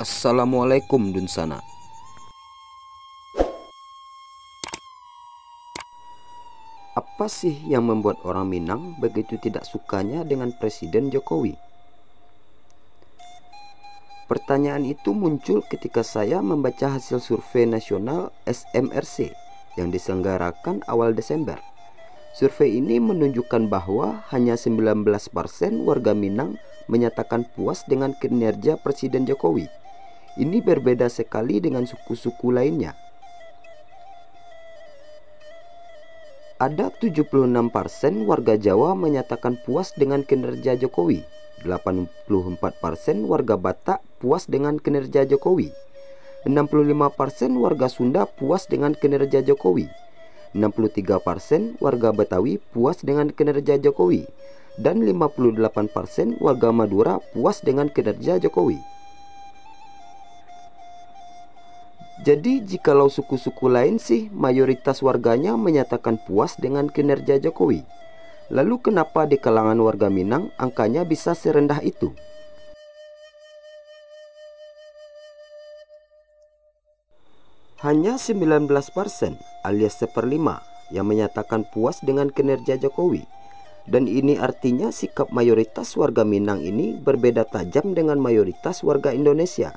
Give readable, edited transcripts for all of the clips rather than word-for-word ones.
Assalamualaikum Dunsana. Apa sih yang membuat orang Minang begitu tidak sukanya dengan Presiden Jokowi? Pertanyaan itu muncul ketika saya membaca hasil survei nasional SMRC yang diselenggarakan awal Desember. Survei ini menunjukkan bahwa hanya 19% warga Minang menyatakan puas dengan kinerja Presiden Jokowi. Ini berbeda sekali dengan suku-suku lainnya. Ada 76% warga Jawa menyatakan puas dengan kinerja Jokowi. 84% warga Batak puas dengan kinerja Jokowi. 65% warga Sunda puas dengan kinerja Jokowi. 63% warga Betawi puas dengan kinerja Jokowi. Dan 58% warga Madura puas dengan kinerja Jokowi. Jadi jikalau suku-suku lain sih mayoritas warganya menyatakan puas dengan kinerja Jokowi, lalu kenapa di kalangan warga Minang angkanya bisa serendah itu? Hanya 19% alias 1/5 yang menyatakan puas dengan kinerja Jokowi. Dan ini artinya sikap mayoritas warga Minang ini berbeda tajam dengan mayoritas warga Indonesia.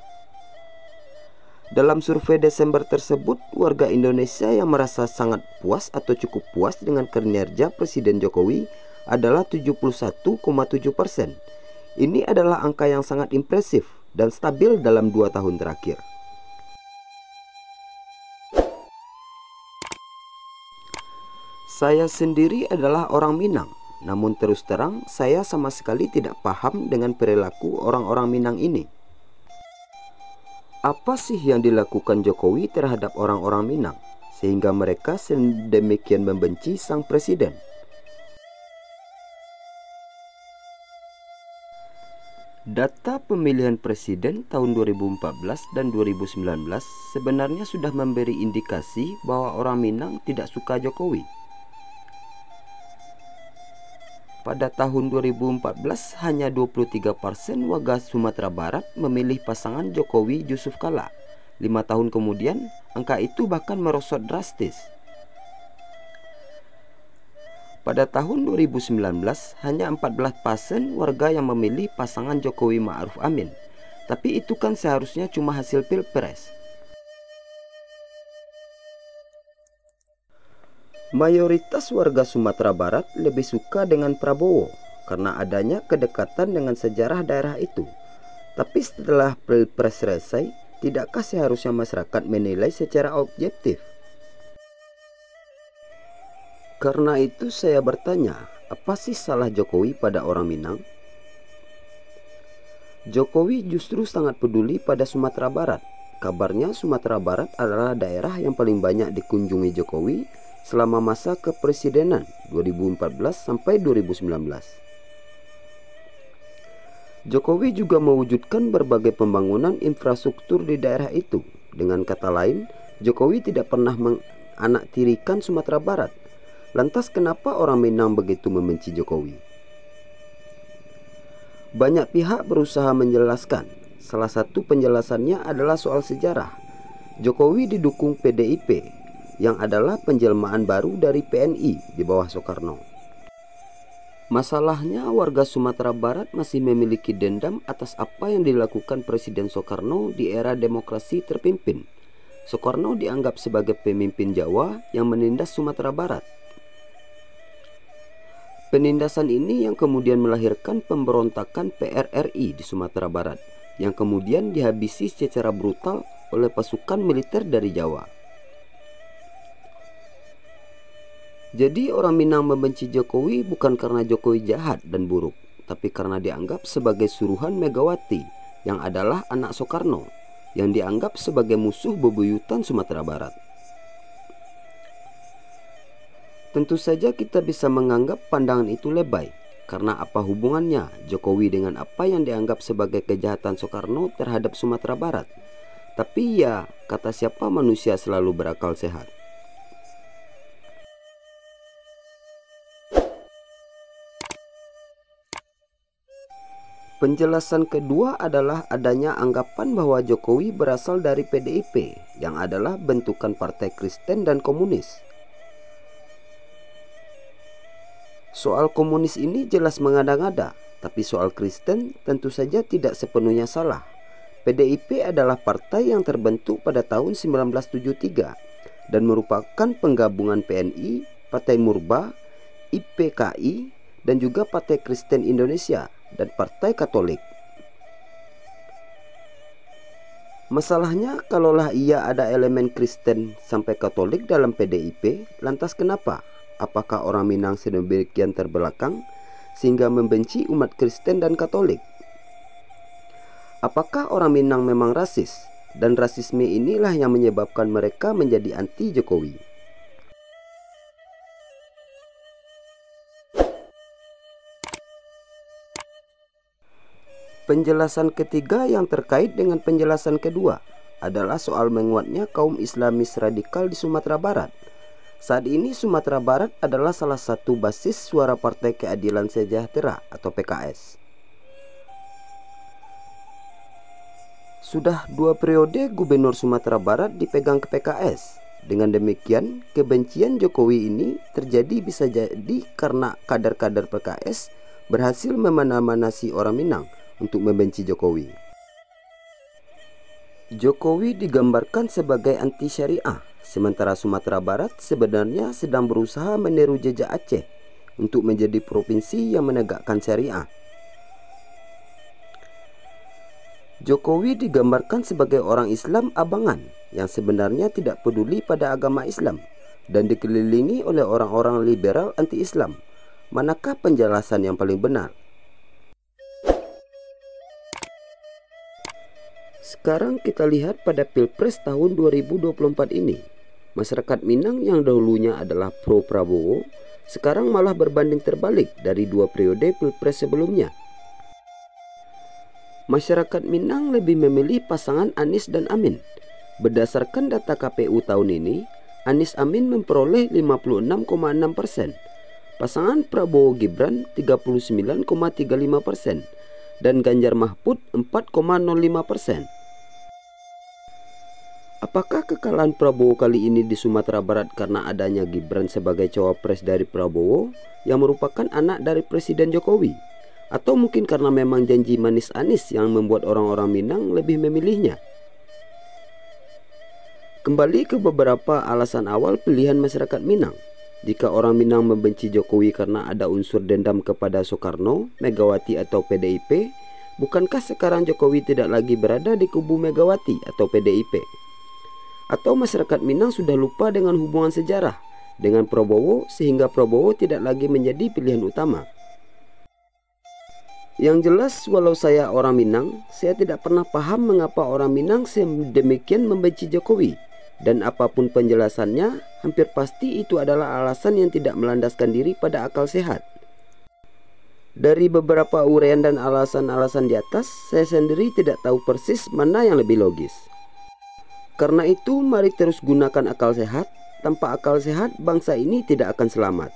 Dalam survei Desember tersebut, warga Indonesia yang merasa sangat puas atau cukup puas dengan kinerja Presiden Jokowi adalah 71,7%. Ini adalah angka yang sangat impresif dan stabil dalam 2 tahun terakhir. Saya sendiri adalah orang Minang, namun terus terang saya sama sekali tidak paham dengan perilaku orang-orang Minang ini. Apa sih yang dilakukan Jokowi terhadap orang-orang Minang sehingga mereka sedemikian membenci sang presiden? Data pemilihan presiden tahun 2014 dan 2019 sebenarnya sudah memberi indikasi bahwa orang Minang tidak suka Jokowi. Pada tahun 2014, hanya 23% warga Sumatera Barat memilih pasangan Jokowi Yusuf Kala. 5 tahun kemudian, angka itu bahkan merosot drastis. Pada tahun 2019, hanya 14% warga yang memilih pasangan Jokowi Ma'ruf Amin. Tapi itu kan seharusnya cuma hasil pilpres. Mayoritas warga Sumatera Barat lebih suka dengan Prabowo karena adanya kedekatan dengan sejarah daerah itu. Tapi setelah pilpres selesai, tidakkah seharusnya masyarakat menilai secara objektif? Karena itu saya bertanya, apa sih salah Jokowi pada orang Minang? Jokowi justru sangat peduli pada Sumatera Barat. Kabarnya Sumatera Barat adalah daerah yang paling banyak dikunjungi Jokowi selama masa kepresidenan 2014 sampai 2019. Jokowi juga mewujudkan berbagai pembangunan infrastruktur di daerah itu. Dengan kata lain, Jokowi tidak pernah menganaktirikan Sumatera Barat. Lantas kenapa orang Minang begitu membenci Jokowi? Banyak pihak berusaha menjelaskan. Salah satu penjelasannya adalah soal sejarah. Jokowi didukung PDIP, yang adalah penjelmaan baru dari PNI di bawah Soekarno. Masalahnya warga Sumatera Barat masih memiliki dendam atas apa yang dilakukan Presiden Soekarno di era demokrasi terpimpin. Soekarno dianggap sebagai pemimpin Jawa yang menindas Sumatera Barat. Penindasan ini yang kemudian melahirkan pemberontakan PRRI di Sumatera Barat, yang kemudian dihabisi secara brutal oleh pasukan militer dari Jawa. Jadi orang Minang membenci Jokowi bukan karena Jokowi jahat dan buruk, tapi karena dianggap sebagai suruhan Megawati yang adalah anak Soekarno, yang dianggap sebagai musuh bebuyutan Sumatera Barat. Tentu saja kita bisa menganggap pandangan itu lebay, karena apa hubungannya Jokowi dengan apa yang dianggap sebagai kejahatan Soekarno terhadap Sumatera Barat? Tapi ya, kata siapa manusia selalu berakal sehat. Penjelasan kedua adalah adanya anggapan bahwa Jokowi berasal dari PDIP, yang adalah bentukan partai Kristen dan komunis. Soal komunis ini jelas mengada-ngada, tapi soal Kristen tentu saja tidak sepenuhnya salah. PDIP adalah partai yang terbentuk pada tahun 1973 dan merupakan penggabungan PNI, Partai Murba, IPKI, dan juga Partai Kristen Indonesia dan Partai Katolik. Masalahnya, kalaulah ia ada elemen Kristen sampai Katolik dalam PDIP, lantas kenapa? Apakah orang Minang sedemikian terbelakang sehingga membenci umat Kristen dan Katolik? Apakah orang Minang memang rasis? Dan rasisme inilah yang menyebabkan mereka menjadi anti Jokowi. Penjelasan ketiga yang terkait dengan penjelasan kedua adalah soal menguatnya kaum Islamis radikal di Sumatera Barat. Saat ini Sumatera Barat adalah salah satu basis suara Partai Keadilan Sejahtera atau PKS. Sudah 2 periode Gubernur Sumatera Barat dipegang ke PKS. Dengan demikian, kebencian Jokowi ini terjadi bisa jadi karena kader-kader PKS berhasil memanasi orang Minang untuk membenci Jokowi. Jokowi digambarkan sebagai anti syariah, sementara Sumatera Barat sebenarnya sedang berusaha meniru jejak Aceh untuk menjadi provinsi yang menegakkan syariah. Jokowi digambarkan sebagai orang Islam abangan yang sebenarnya tidak peduli pada agama Islam dan dikelilingi oleh orang-orang liberal anti-Islam. Manakah penjelasan yang paling benar? Sekarang kita lihat pada Pilpres tahun 2024 ini. Masyarakat Minang yang dahulunya adalah pro Prabowo, sekarang malah berbanding terbalik dari 2 periode Pilpres sebelumnya. Masyarakat Minang lebih memilih pasangan Anies dan Amin. Berdasarkan data KPU tahun ini, Anies Amin memperoleh 56,6%, pasangan Prabowo Gibran 39,35%, dan Ganjar Mahfud 4,05%. Apakah kekalahan Prabowo kali ini di Sumatera Barat karena adanya Gibran sebagai cawapres dari Prabowo yang merupakan anak dari Presiden Jokowi? Atau mungkin karena memang janji manis Anies yang membuat orang-orang Minang lebih memilihnya? Kembali ke beberapa alasan awal pilihan masyarakat Minang. Jika orang Minang membenci Jokowi karena ada unsur dendam kepada Soekarno, Megawati atau PDIP, bukankah sekarang Jokowi tidak lagi berada di kubu Megawati atau PDIP? Atau masyarakat Minang sudah lupa dengan hubungan sejarah dengan Prabowo sehingga Prabowo tidak lagi menjadi pilihan utama? Yang jelas, walau saya orang Minang, saya tidak pernah paham mengapa orang Minang sedemikian membenci Jokowi. Dan apapun penjelasannya, hampir pasti itu adalah alasan yang tidak melandaskan diri pada akal sehat. Dari beberapa uraian dan alasan-alasan di atas, saya sendiri tidak tahu persis mana yang lebih logis. Karena itu, mari terus gunakan akal sehat. Tanpa akal sehat, bangsa ini tidak akan selamat.